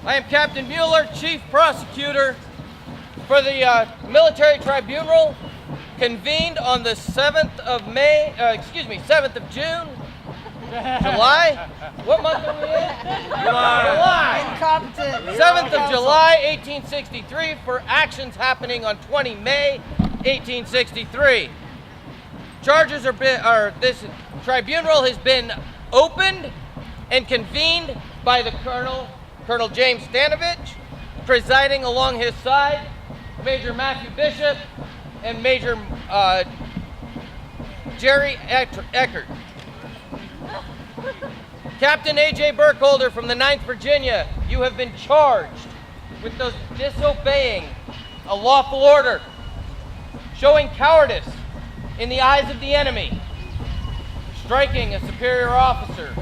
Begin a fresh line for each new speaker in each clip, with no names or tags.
I am Captain Mueller, Chief Prosecutor for the Military Tribunal, convened on the 7th of June, July? What month are we in? July.
Incompetent.
7th of July, 1863, for actions happening on 20 May, 1863. Charges this tribunal has been opened and convened by the Colonel James Stanovich, presiding along his side, Major Matthew Bishop, and Major Jerry Eckert. Captain A.J. Burkholder from the 9th Virginia, you have been charged with disobeying a lawful order, showing cowardice in the eyes of the enemy, striking a superior officer,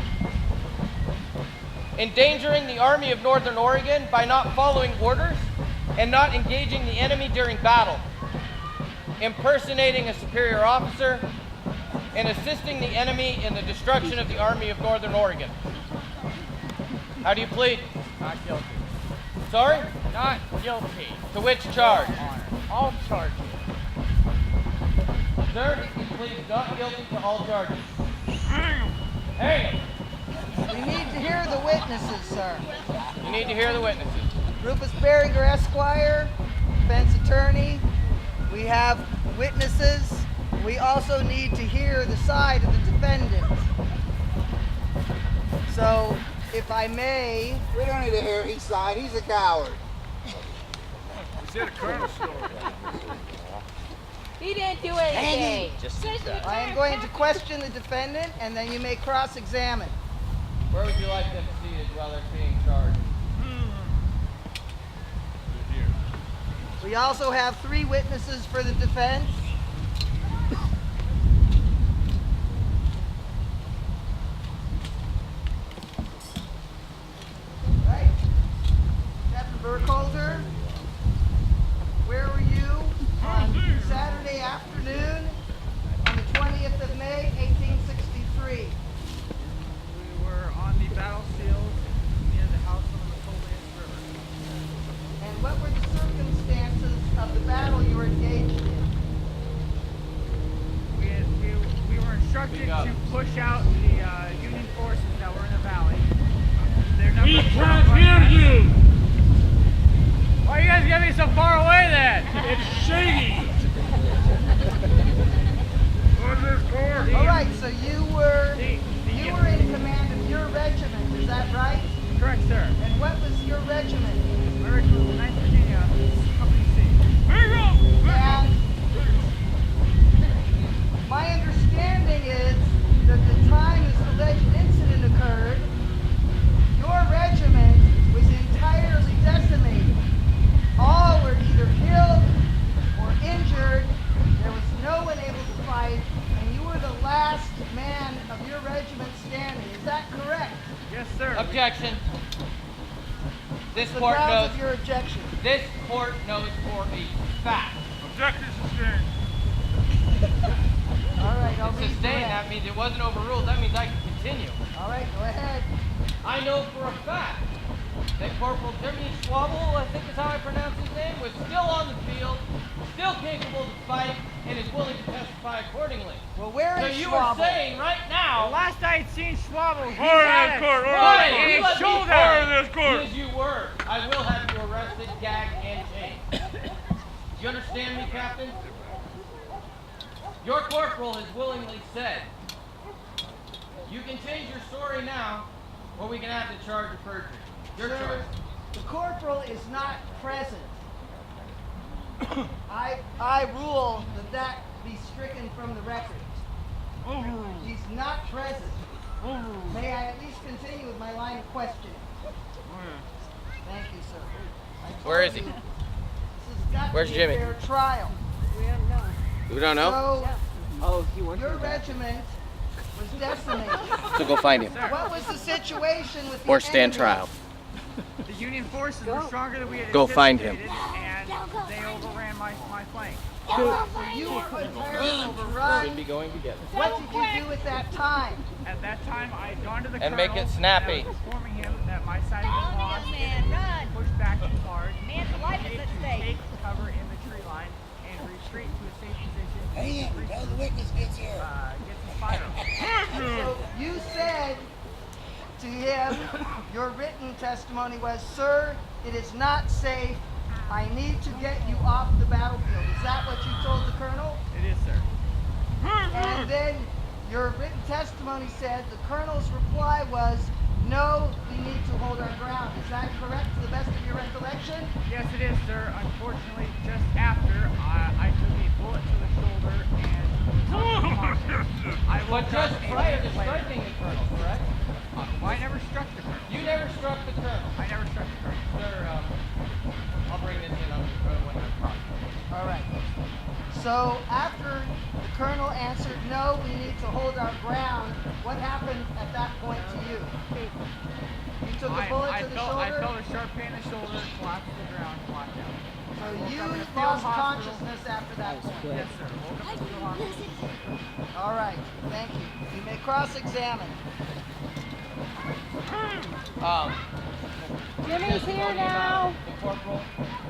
endangering the Army of Northern Oregon by not following orders and not engaging the enemy during battle, impersonating a superior officer, and assisting the enemy in the destruction of the Army of Northern Oregon. How do you plead?
Not guilty.
Sorry?
Not guilty.
To which charge?
All charges.
Sir, he pleads not guilty to all charges. Hey!
We need to hear the witnesses, sir.
You need to hear the witnesses.
Rufus Berringer, Esquire, defense attorney. We have witnesses. We also need to hear the side of the defendant. So, if I may...
We don't need to hear his side. He's a coward.
Is that a colonel story?
He didn't do anything.
I am going to question the defendant, and then you may cross-examine.
Where would you like them seated while they're being charged?
We also have 3 witnesses for the defense. Right. Captain Burkholder, where were you on Saturday afternoon on the 20th of May, 1863?
We were on the battlefield near the house on the Powerland River.
And what were the circumstances of the battle you were engaged in?
We were instructed to push out the Union forces that were in the valley. We can't hear you! Why are you guys getting me so far away then? It's shady!
All right, so you were in command of your regiment, is that right?
Correct, sir.
And what was your regiment?
My regiment was 9th Virginia, Company C.
And my understanding is that the time this alleged incident occurred, your regiment was entirely decimated. All were either killed or injured. There was no one able to fight, and you were the last man of your regiment standing. Is that correct?
Yes, sir.
Objection. This
The
court
grounds
knows.
of your objection.
This court knows for a fact.
Objection sustained.
All right, I'll read the
Sustained.
rest.
That means it wasn't overruled. That means I can continue.
All right, go ahead.
I know for a fact that Corporal Jimmy Schwabel, I think is how I pronounce his name, was still on the field, still capable to fight, and is willing to testify accordingly.
Well, where
So
is
you
Schwabel?
are saying right
The
now,
last I had seen Schwabel, he
Order
had
this
a
court,
bullet
order.
in
You
his
let me
shoulder.
Yes, you were. I will have you arrested, gagged, and chained. You understand me, Captain? Your corporal has willingly said, you can change your story now, or we can have to charge of perjury. Your
Sir,
choice.
the corporal is not present. I rule that be stricken from the record. He's not present. May I at least continue with my line of questioning? Thank you, sir. I told
Where is he?
you, This has got
Where's
to be
Jimmy?
a fair trial.
We don't know?
So, your regiment was decimated.
So go find him.
What was the situation with the
Or stand
enemy?
trial.
The Union forces were stronger than we had
Go find him.
anticipated, and they overran my flank.
You were entirely overrun.
Be going together.
What did you do at that time?
At that time, I had gone to the
And
colonel
make it snappy.
and I was informing him that my side had been lost.
Man, run.
testimony was, "Sir, it is not safe. I need to get you off the battlefield." Is that what you told the colonel?
It is, sir.
And then your written testimony said the colonel's reply was, "No, we need to hold our ground." Is that correct to the best of your recollection?
Yes, it is, sir. Unfortunately, just after I took a bullet to the shoulder and I
But
woke
just
up a
prior to
minute later.
striking the colonel, correct?
I never struck the colonel.
You never struck the colonel.
I never struck the colonel.
Sir, I'll bring this in when I process.
All right. So after the colonel answered, "No, we need to hold our ground," what happened at that point to you? You took a bullet to the shoulder?
I felt a sharp pain in the shoulder, collapsed to the ground, blacked out.
So
Woke up in
you
a field
lost
hospital.
consciousness after that point?
Yes, sir. Woke up in the field hospital.
All right. Thank you. You may cross-examine.
Jimmy's here now.
The corporal.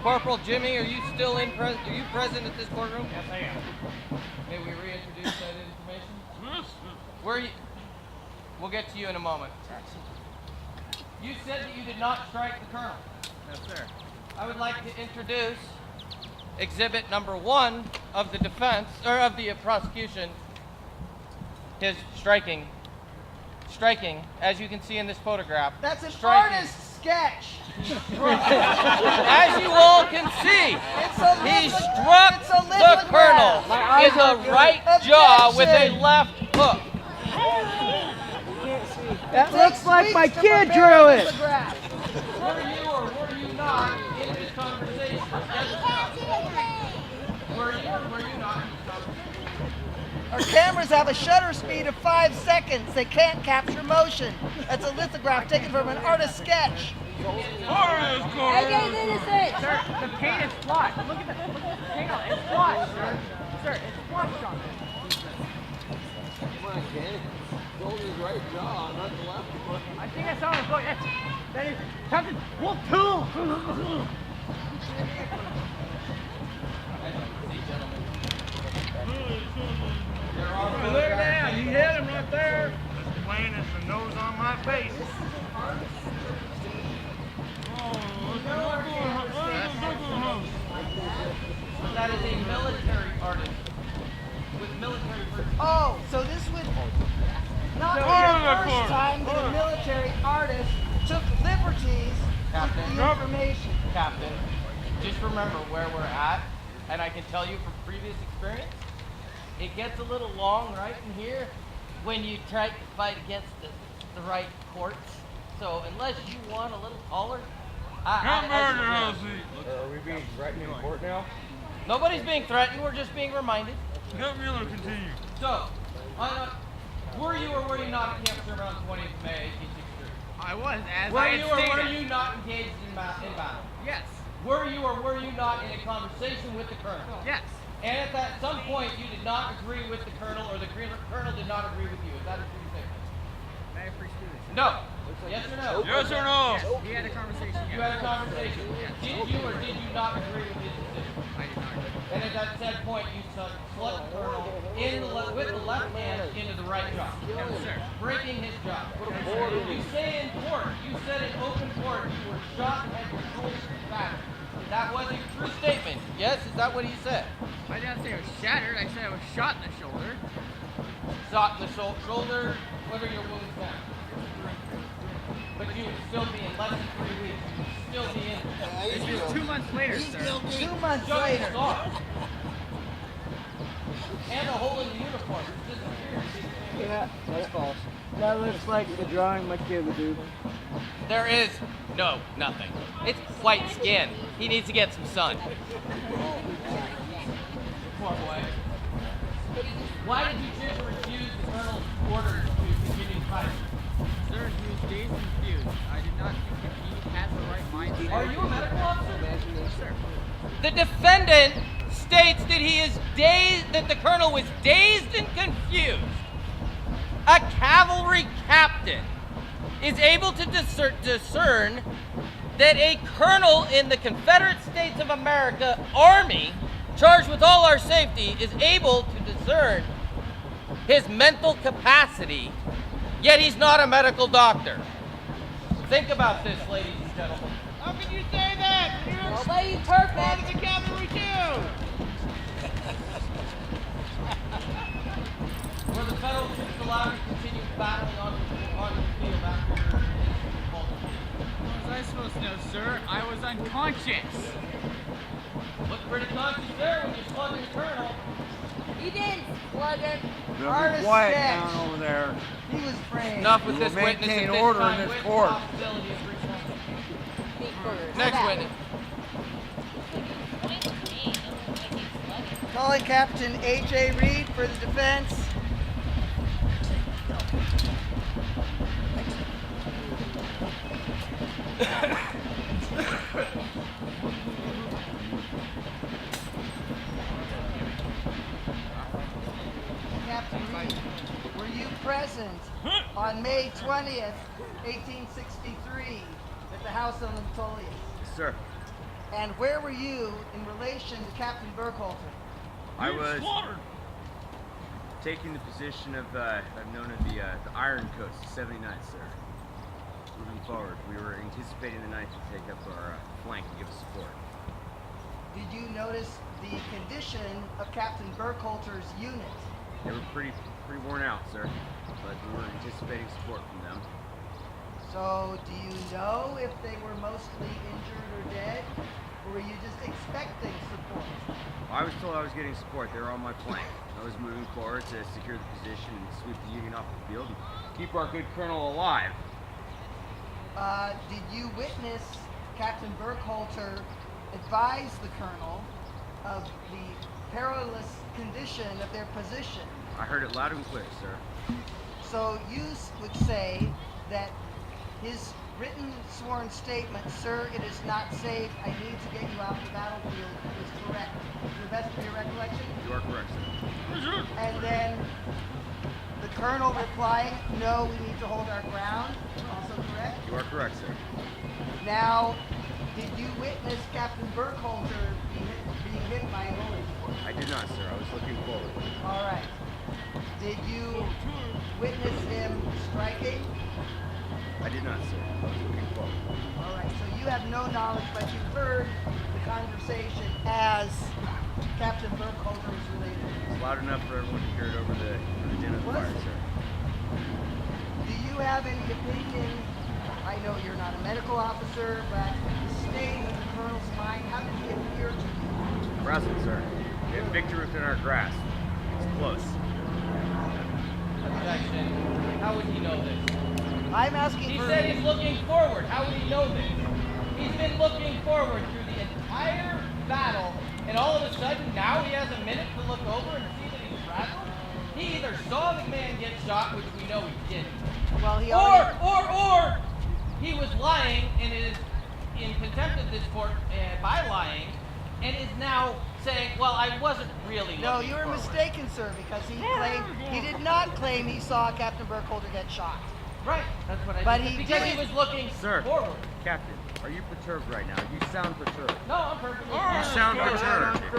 Corporal Jimmy, are you still in? Are you present at this courtroom?
Yes, I am.
May we reintroduce that information? Where are you? We'll get to you in a moment. You said that you did not strike the colonel.
Yes, sir.
I would like to introduce exhibit number 1 of the defense, or of the prosecution. His striking, as you can see in this photograph.
That's an
striking.
artist's sketch.
As you all can see,
It's a
he
litho-
struck
it's a
the
lithograph.
colonel
My
in the right jaw with a
Objection.
left hook.
That looks like my kid drew it.
Were you or were you not in this conversation? Were you or were you not in this conversation?
Our cameras have a shutter speed of 5 seconds. They can't capture motion. That's a lithograph taken from an artist's sketch.
AJ's innocent.
Sir, the paint is flushed. Look at the paint on it. It's flushed, sir. Sir, it's flushed on it.
Come on, Ken. Hold his right jaw, not the left one.
I think I saw his book. That is Captain Wolf 2.
Look at that, he hit him right there. As plain as the nose on my face.
That is a military artist with military purpose.
Oh, so this would not be
Hold
the
on,
first
Corey.
time that a military artist took liberties with
Captain.
the information.
Captain, just remember where we're at, and I can tell you from previous experience, it gets a little long right in here when you try to fight against the right courts. So unless you want a little taller,
Are
we being threatened in court now?
nobody's being threatened. We're just being reminded.
Let Miller continue.
So, were you or were you not at Camp Sermon on 20th of May, 1863?
I was, as
Were
I
you
had
or
stated.
were you not engaged in battle?
Yes.
Were you or were you not in a conversation with the colonel?
Yes.
And at that some point you did not agree with the colonel, or the colonel did not agree with you. Is that a true statement?
May I pursue this?
No. Yes or no?
Yes or no?
Yes. We had a conversation.
You had a conversation. Did you or did you not agree with his decision?
I did not agree.
And at that said point you struck the colonel with the left hand into the right jaw,
Yes, sir.
breaking his jaw. You say in court, you said in open court you were shot and your shoulder shattered. That was a true statement. Yes, is that what he said?
I didn't say it was shattered. I said I was shot in the shoulder.
Shot in the shoulder. What are your wounds now? But you would still be in less than 3 weeks. You would still be in.
This was 2 months later, sir.
2 months
Just
later.
scar. And a hole in the uniform. It's disappeared.
Yeah, that's false. That looks like the drawing my kid would do.
There is nothing. It's white skin. He needs to get some sun. Poor boy. Why did you choose to refuse the colonel's orders to continue fighting?
Sir, he was dazed and confused. I did not think that he had the right mindset.
Are you a medical officer?
Yes, sir.
The defendant states that he is dazed, that the colonel was dazed and confused. A cavalry captain is able to discern that a colonel in the Confederate States of America Army, charged with all our safety, is able to discern his mental capacity, yet he's not a medical doctor. Think about this, ladies and gentlemen.
How can you say that? You're
Nobody's
part of
perfect.
the cavalry too.
Were the federal troops allowed to continue battling on the field after
What was I supposed to know, sir? I was unconscious.
Looked pretty conscious there when you slugged the colonel.
You didn't plug it.
Artist
Quiet
sketch.
down over there.
He was framed.
Enough with
We
this
will
witness
maintain
at this
order in
time
this
with
court.
possibility of resentencing.
Speak first.
Next witness.
Calling Captain A.J. Reed for the defense. Captain Reed, were you present on May 20th, 1863 at the House on the Metolius?
Sir,
And where were you in relation to Captain Burkhalter?
I was taking the position of, I'm known as the Iron Coast, 79th, sir. Moving forward, we were anticipating the 9th to take up our flank and give us support.
Did you notice the condition of Captain Burkhalter's unit?
They were pretty worn out, sir, but we were anticipating support from them.
So, do you know if they were mostly injured or dead? Or were you just expecting support?
I was told I was getting support. They were on my flank. I was moving forward to secure the position and sweep the Union off the field and keep our good colonel alive.
Did you witness Captain Burkhalter advise the colonel of the perilous condition of their position?
I heard it loud and clear, sir.
So you would say that his written sworn statement, "Sir, it is not safe, I need to get you off the battlefield," is correct. To the best of your recollection?
You are correct, sir.
And then the colonel replying, "No, we need to hold our ground," also correct?
You are correct, sir.
Now, did you witness Captain Burkhalter being hit by a bullet?
I did not, sir. I was looking forward.
All right. Did you witness him striking?
I did not, sir. I was looking forward.
All right, so you have no knowledge, but you heard the conversation as Captain Burkhalter was related.
It's loud enough for everyone to hear it over the din of the fire, sir.
Do you have any opinion? I know you're not a medical officer, but the state of the colonel's mind, how did he appear to you?
Present, sir. We have victory within our grasp. It's close.
Objection. How would he know this?
I'm asking
He
for...
said he's looking forward. How would he know this? He's been looking forward through the entire battle, and all of a sudden now he has a minute to look over and see that he's frazzled? He either saw the man get shot, which we know he didn't,
Well, he already...
or he was lying and is in contempt of this court by lying, and is now saying, well, I wasn't really looking
No, you were
forward.
mistaken, sir, because he did not claim he saw Captain Burkhalter get shot.
Right, that's what I
But
did.
he
Because
did-
he was looking
Sir,
forward.
Captain, are you perturbed right now? You sound perturbed.
No, I'm perfectly
You sound perturbed.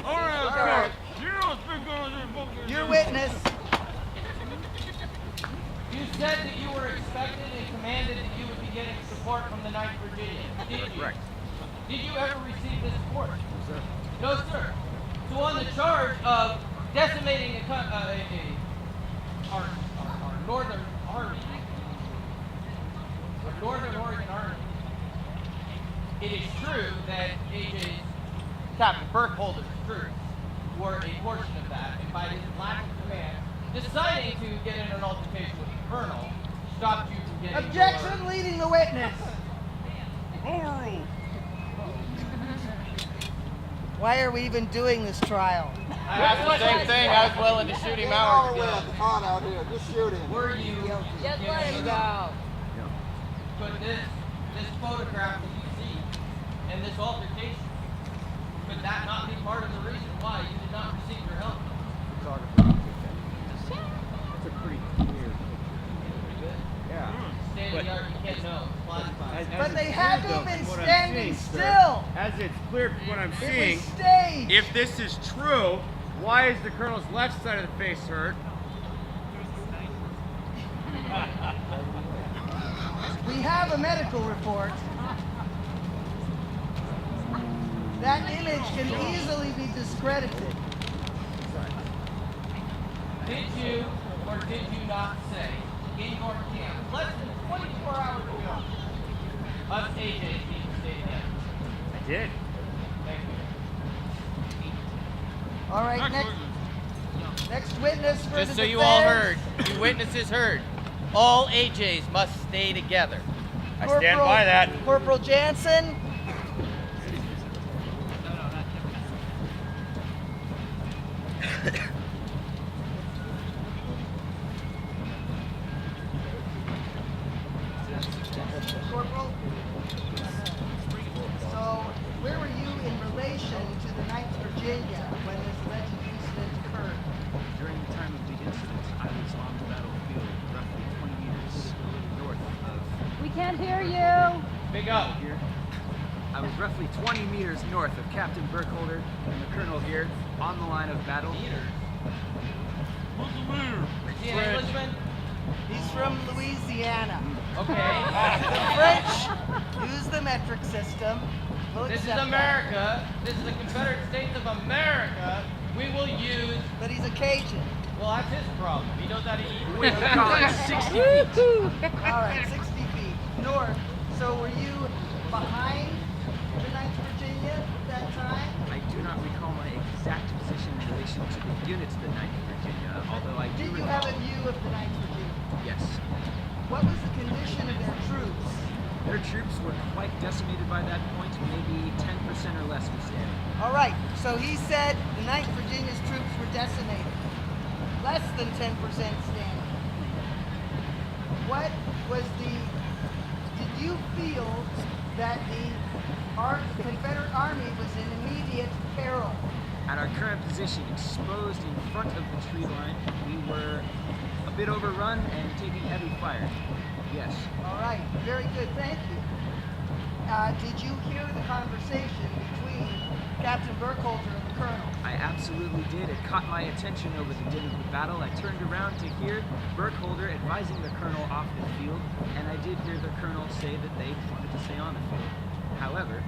All right. You don't speak on this book.
Your witness.
You said that you were expected and commanded that you would be getting support from the 9th Virginia. Did you?
Correct.
Did you ever receive this support?
Sir.
No, sir. So on the charge of decimating our northern army, our northern Oregon army, it is true that AJ's Captain Burkhalter's troops were a portion of that, and by his lack of command, deciding to get in an altercation with the colonel stopped you from getting
Objection, leading the witness.
Overruled.
Why are we even doing this trial?
I asked the same thing. I was willing to shoot him hours ago.
out here. Just shoot him.
Were you
Just let him go.
But this photograph that you see and this altercation, could that not be part of the reason why you did not receive your help?
That's a pretty clear picture. Yeah.
State of the art, you can't know. It's classified.
But they had to have been standing still.
As it's clear from what I'm
It
seeing,
was staged.
if this is true, why is the colonel's left side of the face hurt?
We have a medical report. That image can easily be discredited.
Did you or did you not say in your camp less than 24 hours ago us AJs need to stay together?
I did.
Thank you.
All right, next witness for
Just
the
so
defense.
you all heard, you witnesses heard, all AJs must stay together.
I stand by that.
Corporal Jansen. Corporal. So, where were you in relation to the 9th Virginia when this alleged incident occurred?
During the time of the incident, I was on the battlefield roughly 20 meters north of
We can't hear you.
Big up.
here. I was roughly 20 meters north of Captain Burkholder and the Colonel here on the line of battle.
What's the matter?
Is he an Englishman?
He's from Louisiana.
Okay.
The French use the metric system. We'll
This is
accept that.
America. This is the Confederate States of America. We will use.
But he's a Cajun.
Well, that's his problem. He knows how to eat.
We call it 60 feet.
All right, 60 feet north. So were you behind the 9th Virginia at that time?
I do not recall my exact position in relation to the units of the 9th Virginia, although I do
Did you
recall.
have a view of the 9th Virginia?
Yes.
What was the condition of their troops?
Their troops were quite decimated by that point, maybe 10% or less were standing.
All right, so he said the 9th Virginia's troops were decimated. Less than 10% standing. What was did you feel that the Confederate Army was in immediate peril?
At our current position, exposed in front of the tree line, we were a bit overrun and taking heavy fire. Yes.
All right, very good, thank you. Did you hear the conversation between Captain Burkholder and the Colonel?
I absolutely did. It caught my attention over the din of the battle. I turned around to hear Burkholder advising the Colonel off the field, and I did hear the Colonel say that they wanted to stay on the field. However,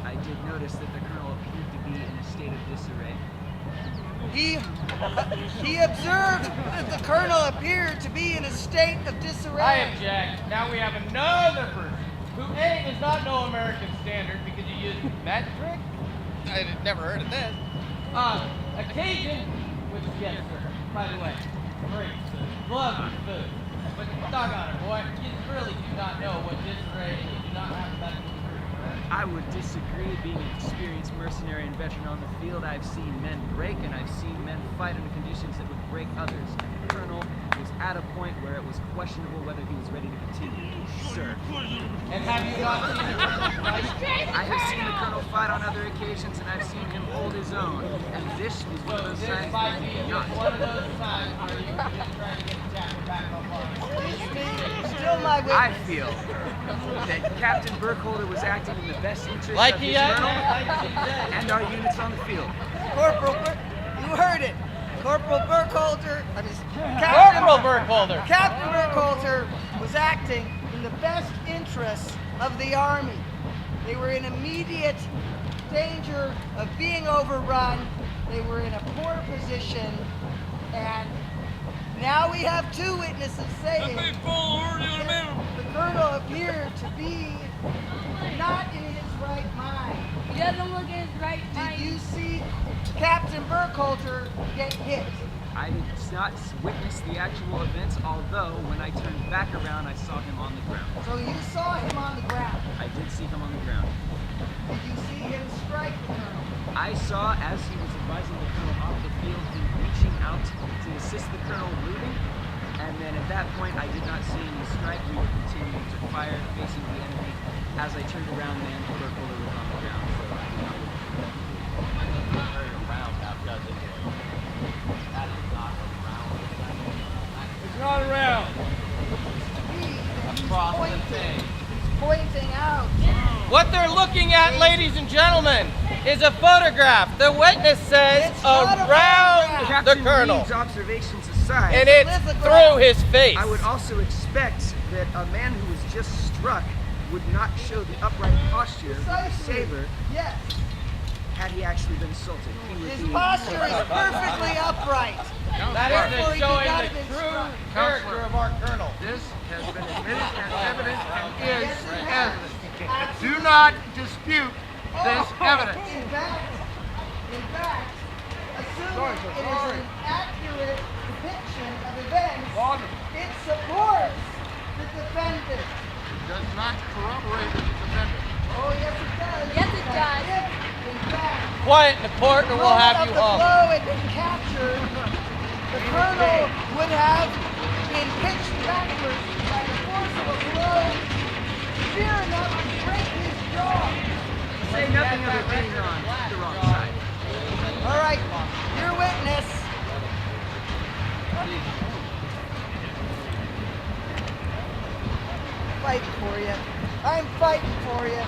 I did notice that the Colonel appeared to be in a state of disarray.
He observed that the Colonel appeared to be in a state of disarray.
I object. Now we have another person who A, does not know American standard because you use metric. I had never heard of this. Occasion, which yes, sir. By the way, great food, lovely food. But doggone it, boy, you really do not know what disarray and you do not have a medical degree, correct?
I would disagree. Being an experienced mercenary and veteran on the field, I've seen men break and I've seen men fight under conditions that would break others. The Colonel was at a point where it was questionable whether he was ready to continue. Sir,
And have you not seen the Colonel fight?
I have seen the Colonel fight on other occasions and I've seen him hold his own. And this was one of
So
those
this
times
might
when
be
he did
just
not.
one of those times where you were just trying to get the chapter back up on.
Still my witness.
I feel that Captain Burkholder was acting in the best interest
Like
of
he
his
said,
Colonel
like he said.
and our units on the field.
You heard it. Corporal Burkholder,
Corporal Burkholder.
Captain Burkholder was acting in the best interests of the Army. They were in immediate danger of being overrun. They were in a poor position, and now we have two witnesses saying
Big ball already on a minute.
the Colonel appeared to be not in his right mind.
He doesn't look at his right
Did
mind.
you see Captain Burkholder get hit?
I did not witness the actual events, although when I turned back around, I saw him on the ground.
So you saw him on the ground.
I did see him on the ground.
Did you see him strike the Colonel?
I saw, as he was advising the Colonel off the field, him reaching out to assist the Colonel moving. And then at that point, I did not see any strike. We were continuing to fire, facing the enemy. As I turned around, then Burkholder was on the ground. So I did not
It's not around.
Across the thing.
He's pointing out.
What they're looking at, ladies and gentlemen, is a photograph. The witness says
It's not a
around
photograph.
the
Captain
Colonel.
Reed's observations aside,
And it's through his face.
I would also expect that a man who was just Bruck would not show the upright posture of the
Precisely.
saber
Yes.
had he actually been assaulted. He would
His
be
posture is perfectly upright.
That
Therefore,
is
he
showing
got
the
it in
true
stride.
character of our colonel.
This has been admitted as evidence and is
Yes, it has.
evidence. Do not dispute this evidence.
In fact, assuming it is an accurate depiction of events, it supports the defendant.
Does not corroborate the defendant.
Oh, yes, it does.
Yes, it does.
If, in fact,
Quiet in the court or we'll have you
the
hung.
blow had been captured, the colonel would have been pitched backwards by the force of a blow severe enough to break his jaw.
say nothing of it being on the wrong side.
All right, your witness. Fighting for you. I'm fighting for you.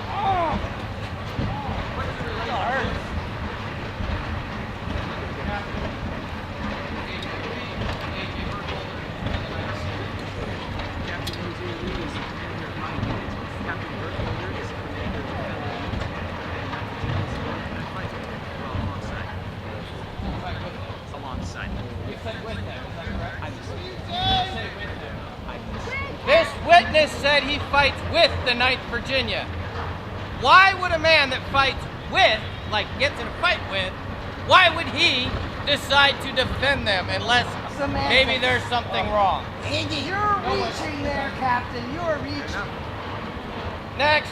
Captain A.J. Lee is the commander of my unit. Captain Burkholder is the commander of the fellow unit. And Captain James is the one I fight with. Well, alongside.
This witness said he fights with the 9th Virginia. Why would a man that fights with, like gets in a fight with, why would he decide to defend them unless
Semantics.
maybe there's something wrong?
You're reaching there, Captain. You're reaching.
Next.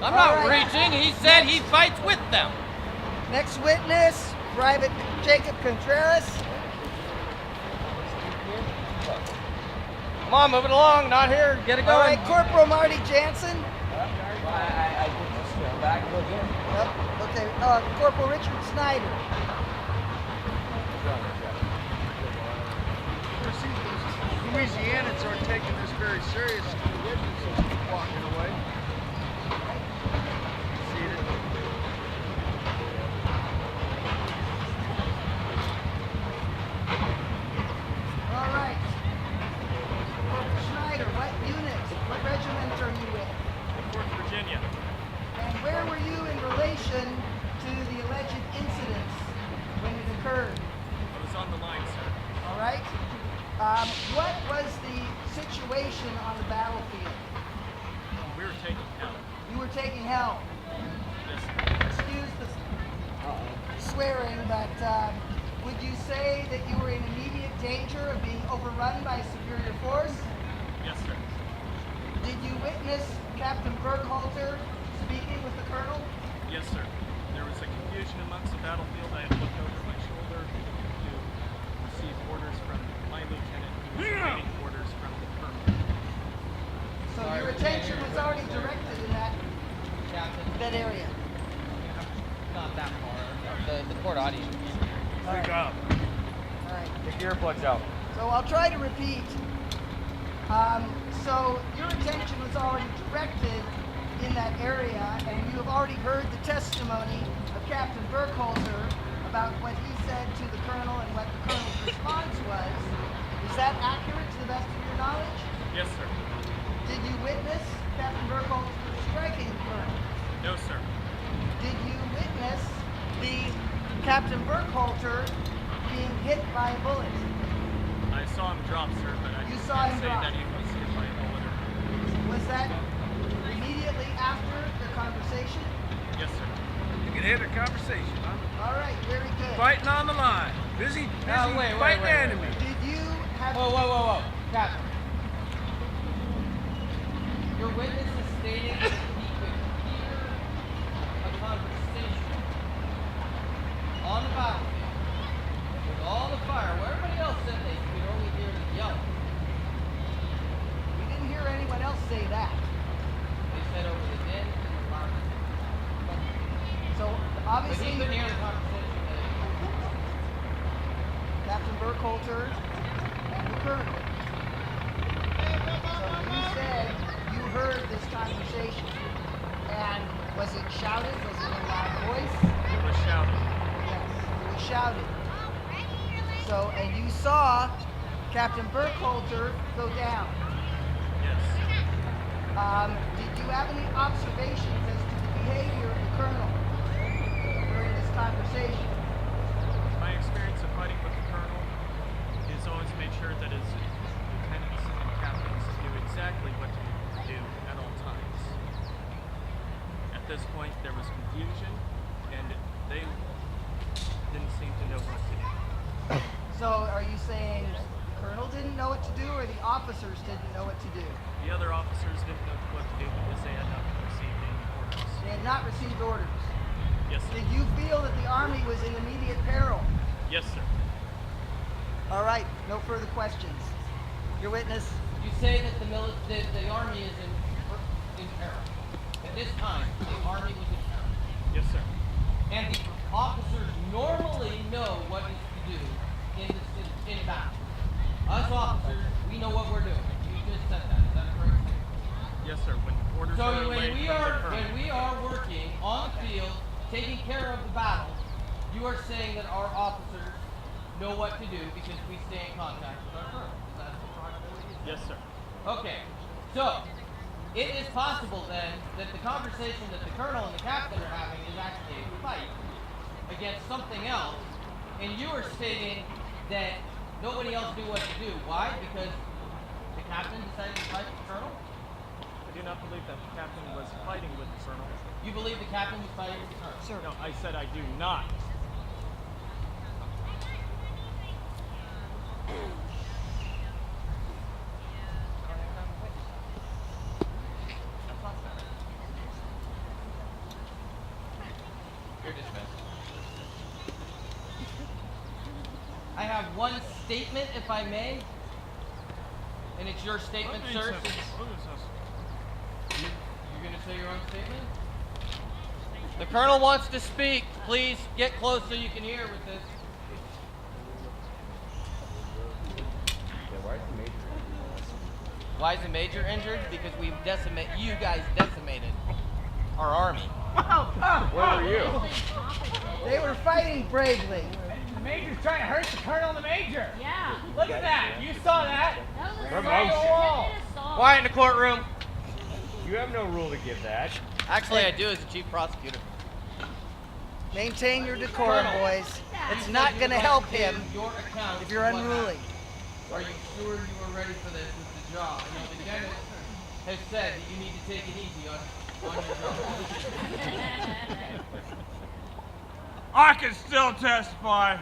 I'm
All
not
right.
reaching. He said he fights with them.
Next witness, Private Jacob Contreras.
Come on, move it along. Not here. Get it
All
going.
right, Corporal Marty Jansen.
I can just go back and look in.
Yep. Okay, Corporal Richard Snyder.
Louisianans are taking this very serious. The witnesses are walking away. Seated.
All right. Corporal Snyder, what unit, what regiment are you with?
Fourth Virginia.
And where were you in relation to the alleged incidents when it occurred?
I was on the line, sir.
All right. What was the situation on the battlefield?
We were taking help.
You were taking help.
Yes, sir.
Excuse the swearing, but would you say that you were in immediate danger of being overrun by superior force?
Yes, sir.
Did you witness Captain Burkhalter speaking with the colonel?
Yes, sir. There was a confusion amongst the battlefield. I had to look over my shoulder to receive orders from my lieutenant, who was awaiting orders from the colonel.
So your attention was already directed in that area.
Not that far. The court audience.
Speak up.
All right.
Take your earplugs out.
So I'll try to repeat. So your attention was already directed in that area, and you have already heard the testimony of Captain Burkholder about what he said to the colonel and what the colonel's response was. Is that accurate to the best of your knowledge?
Yes, sir.
Did you witness Captain Burkholder striking the colonel?
No, sir.
Did you witness the Captain Burkholder being hit by a bullet?
I saw him drop, sir, but I
You
can't
saw him
say
drop.
that he was hit by a bullet or
Was that immediately after the conversation?
Yes, sir.
You can hear the conversation, huh?
All right, very good.
Fighting on the line. Busy
wait,
fighting the
wait.
enemy.
Did you have...
Whoa. Captain. Your witness is stating that he could hear a conversation on the battlefield with all the fire, where everybody else said they could only hear the yelling.
We didn't hear anyone else say that.
They said over the din and the loud.
So
But
obviously,
he couldn't hear the conversation.
Captain Burkholder and the colonel. So you said you heard this conversation. And was it shouted? Was it in a loud voice?
It was shouted.
Yes, it was shouted. So, and you saw Captain Burkholder go down.
Yes.
Did you have any observations as to the behavior of the colonel during this conversation?
My experience of fighting with the colonel is always made sure that his lieutenants and captains do exactly what to do at all times. At this point, there was confusion, and they didn't seem to know what to do.
So are you saying the colonel didn't know what to do, or the officers didn't know what to do?
The other officers didn't know what to do because they had not received any orders.
They had not received orders.
Yes, sir.
Did you feel that the Army was in immediate peril?
Yes, sir.
All right, no further questions. Your witness?
You say that the Army is in peril. At this time, the Army was in peril.
Yes, sir.
And the officers normally know what is to do in battle. Us officers, we know what we're doing. You just said that. Is that correct?
Yes, sir. When orders
So
are relayed from the colonel.
when we are working on the field, taking care of the battle, you are saying that our officers know what to do because we stay in contact with our colonel. Is that what it is?
Yes, sir.
Okay. So it is possible then that the conversation that the colonel and the captain are having is actually a fight against something else, and you are stating that nobody else knew what to do. Why? Because the captain decided to fight the colonel?
I do not believe that the captain was fighting with the colonel.
You believe the captain was fighting with the colonel?
Sir.
No, I said I do not.
You're dismissed. I have one statement, if I may, and it's your statement, sir. You're going to say your own statement? The colonel wants to speak. Please get close so you can hear with this. Why is the major injured? Because you guys decimated our army.
Where were you?
They were fighting bravely.
The major's trying to hurt the colonel and the major.
Yeah.
Look at that. You saw that.
That was
Promotion.
Quiet in the courtroom.
You have no rule to give that.
Actually, I do as the chief prosecutor.
Maintain your decorum, boys. It's not going to help him if you're unruly.
Are you sure you are ready for this, Mr. Jaw? I know the dentist has said that you need to take it easy on your jaw.
I can still testify.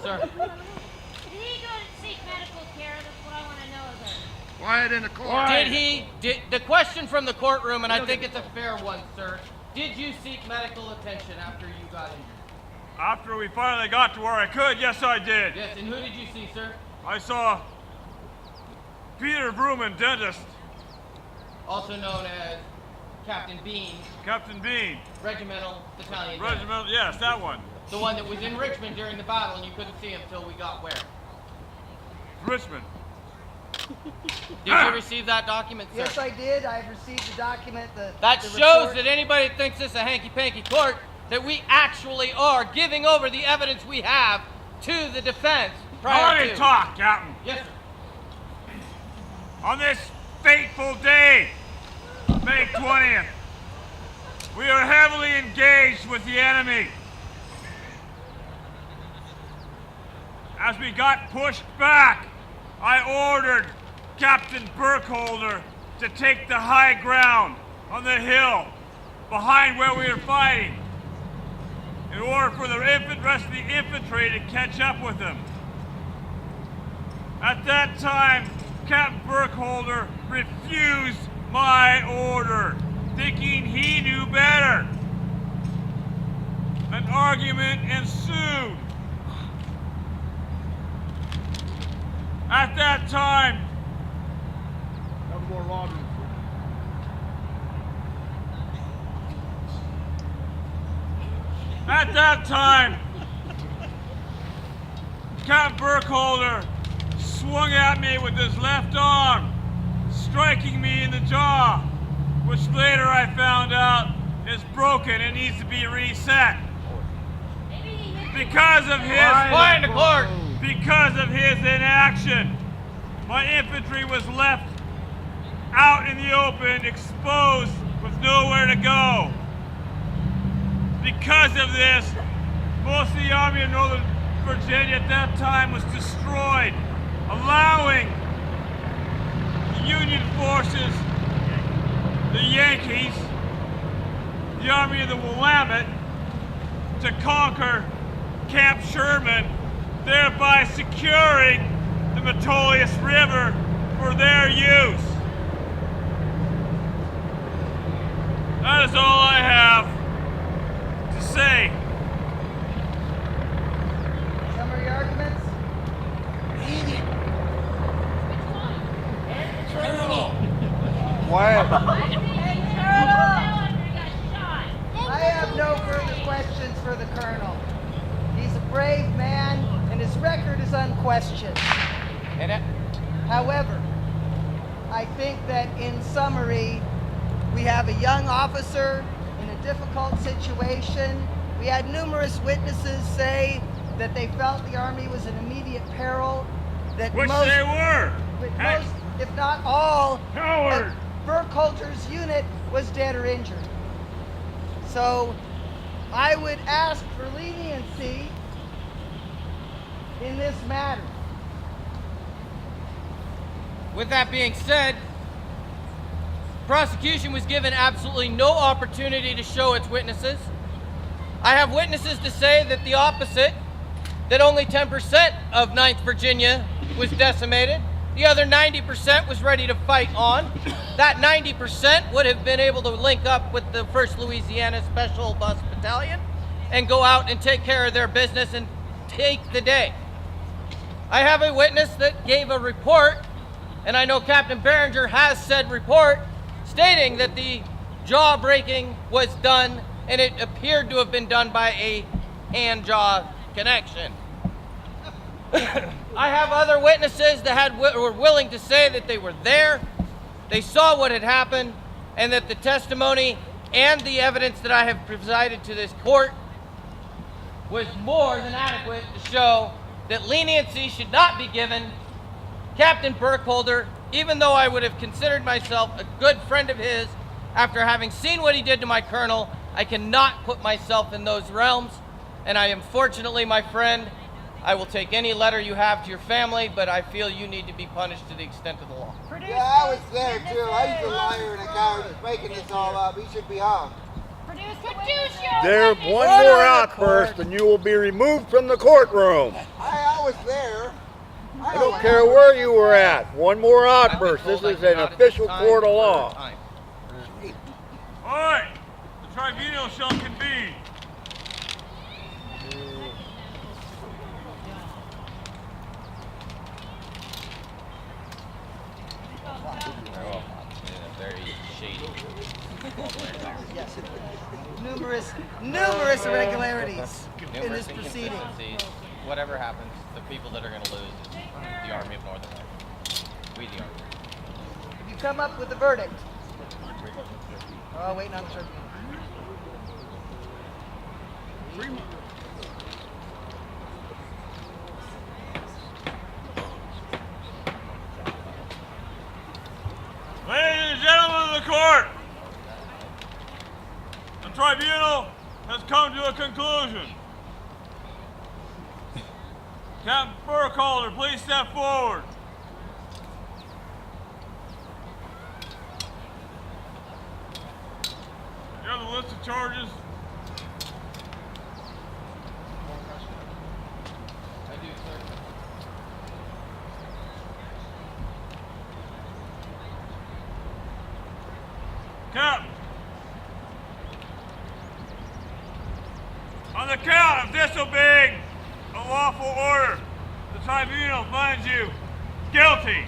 Sir,
Did he go to seek medical care? That's what I want to know about.
Quiet in the court.
did the question from the courtroom, and I think it's a fair one, sir. Did you seek medical attention after you got injured?
After we finally got to where I could, yes I did.
Yes, and who did you see, sir?
I saw Peter Vrooman, dentist,
Also known as Captain Bean,
Captain Bean,
regimental battalion.
Regiment, yes, that one.
The one that was in Richmond during the battle, and you couldn't see him till we got where?
Richmond.
Did you receive that document, sir?
Yes, I did. I've received the document.
That
the
shows
report.
that anybody that thinks this is a hanky-panky court, that we actually are giving over the evidence we have to the defense prior
Let
to.
me talk, Captain.
Yes, sir.
On this fateful day, May 20th, we are heavily engaged with the enemy. As we got pushed back, I ordered Captain Burkholder to take the high ground on the hill behind where we were fighting in order for the rest of the infantry to catch up with them. At that time, Captain Burkholder refused my order, thinking he knew better. An argument ensued. At that time, Captain Burkholder swung at me with his left arm, striking me in the jaw, which later I found out is broken and needs to be reset.
Maybe he hit
Because of
Quiet in the court.
Because of his inaction, my infantry was left out in the open, exposed with nowhere to go. Because of this, most of the Army of Northern Virginia at that time was destroyed, allowing the Union forces, the Yankees, the Army of the Willamette, to conquer Camp Sherman, thereby securing the Metolius River for their use. That is all I have to say.
Summary arguments?
Quiet.
I have no further questions for the Colonel. He's a brave man, and his record is unquestioned. However, I think that in summary, we have a young officer in a difficult situation. We had numerous witnesses say that they felt the Army was in immediate peril. That
Which
most,
they were.
most, if not all,
Coward.
Burkhalter's unit was dead or injured. So I would ask for leniency in this matter.
With that being said, prosecution was given absolutely no opportunity to show its witnesses. I have witnesses to say that the opposite, that only 10% of 9th Virginia was decimated. The other 90% was ready to fight on. That 90% would have been able to link up with the 1st Louisiana Special Bus Battalion and go out and take care of their business and take the day. I have a witness that gave a report, and I know Captain Behringer has said report, stating that the jaw-breaking was done, and it appeared to have been done by a hand-jaw connection. I have other witnesses that were willing to say that they were there, they saw what had happened, and that the testimony and the evidence that I have presented to this court was more than adequate to show that leniency should not be given. Captain Burkholder, even though I would have considered myself a good friend of his, after having seen what he did to my colonel, I cannot put myself in those realms, and I am fortunately, my friend, I will take any letter you have to your family, but I feel you need to be punished to the extent of the law.
Yeah, I was there too. He's a liar and a coward. He's making this all up. He should be hung.
There,
One more outburst and you will be removed from the courtroom.
I was there.
I don't care where you were at. One more outburst. This is an official court of law.
All right, the tribunal shall convene.
Very shady.
Yes. Numerous irregularities in this proceeding.
inconsistencies. Whatever happens, the people that are going to lose is the Army of Northern Ireland. We the Army.
If you come up with a verdict. Oh, waiting on the tribunal.
Ladies and gentlemen of the court, the tribunal has come to a conclusion. Captain Burkholder, please step forward. You have the list of charges.
I do, sir.
Captain, on the count of disobeying a lawful order, the tribunal finds you guilty.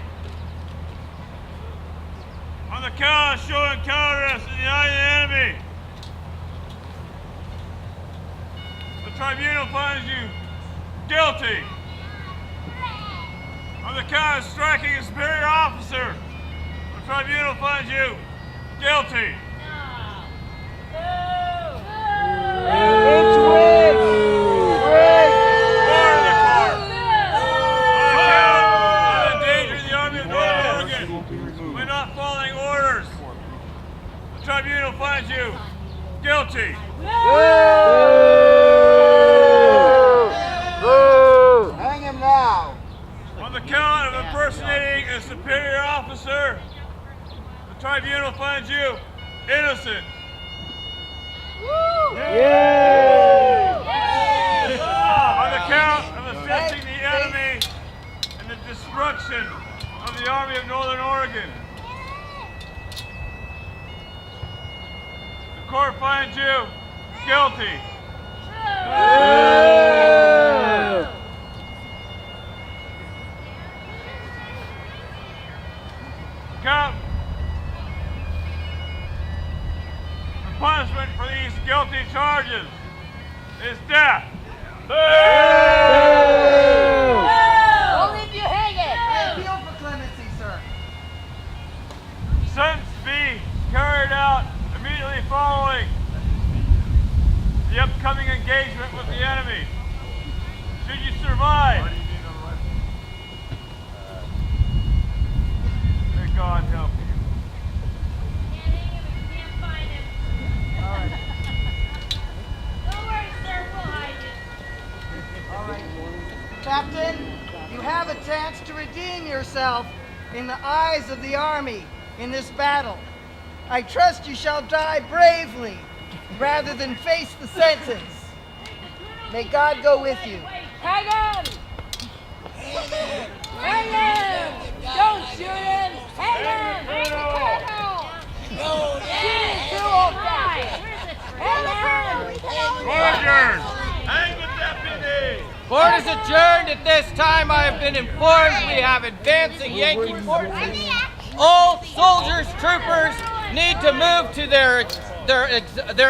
On the count of showing cowardice and uniting the enemy, the tribunal finds you guilty. On the count of striking a superior officer, the tribunal finds you guilty. Following guilty.
Hang him now.
On the count of impersonating a superior officer, the tribunal finds you innocent. On the count of assisting the enemy in the destruction of the Army of Northern Oregon, the court finds you guilty. Count. The punishment for these guilty charges is death.
I'll leave you hanging.
I appeal for clemency, sir.
Sentence be carried out immediately following the upcoming engagement with the enemy. Should you survive, may God help you.
Can't hang him if you can't find him. Don't worry, sir. We'll hide you.
All right. Captain, you have a chance to redeem yourself in the eyes of the Army in this battle. I trust you shall die bravely rather than face the sentence. May God go with you.
Hang him! Hang him! Don't shoot him! Hang him! Hang the colonel! Shoot him too, old guy! Hang him!
Order! Hang the deputy!
Court is adjourned. At this time, I have been informed we have advancing Yankee forces. All soldiers, troopers need to move to their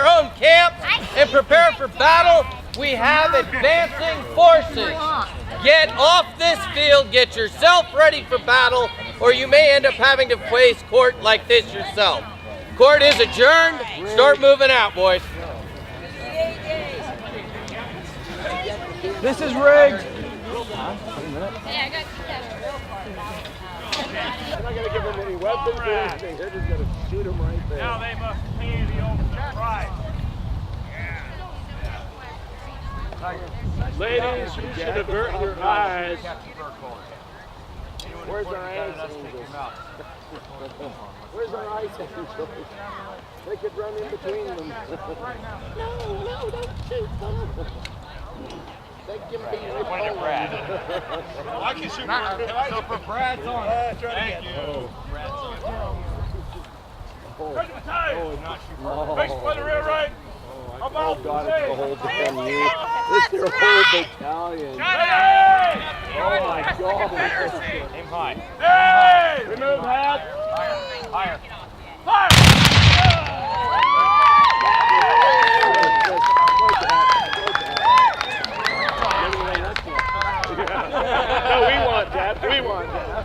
own camps and prepare for battle. We have advancing forces. Get off this field, get yourself ready for battle, or you may end up having to face court like this yourself. Court is adjourned. Start moving out, boys.
This is rigged.
Hey, I got that real part.
They're not going to give him any weapons or anything. They're just going to shoot him right there.
Now they must pay the ultimate price.
Ladies, you should avert your eyes. Where's our ice angels? Where's our ice angels? They could run in between them. No, don't shoot them. They can be repelled.
I can shoot
So for Brad's on.
Thank you. Right to the tie. Face by the rear right.
Oh God, it's the whole battalion. It's their whole battalion.
Hey!
Oh my God.
Aim high. Hey!
Remove hat.
Higher. Fire!
No, we want that. We want that.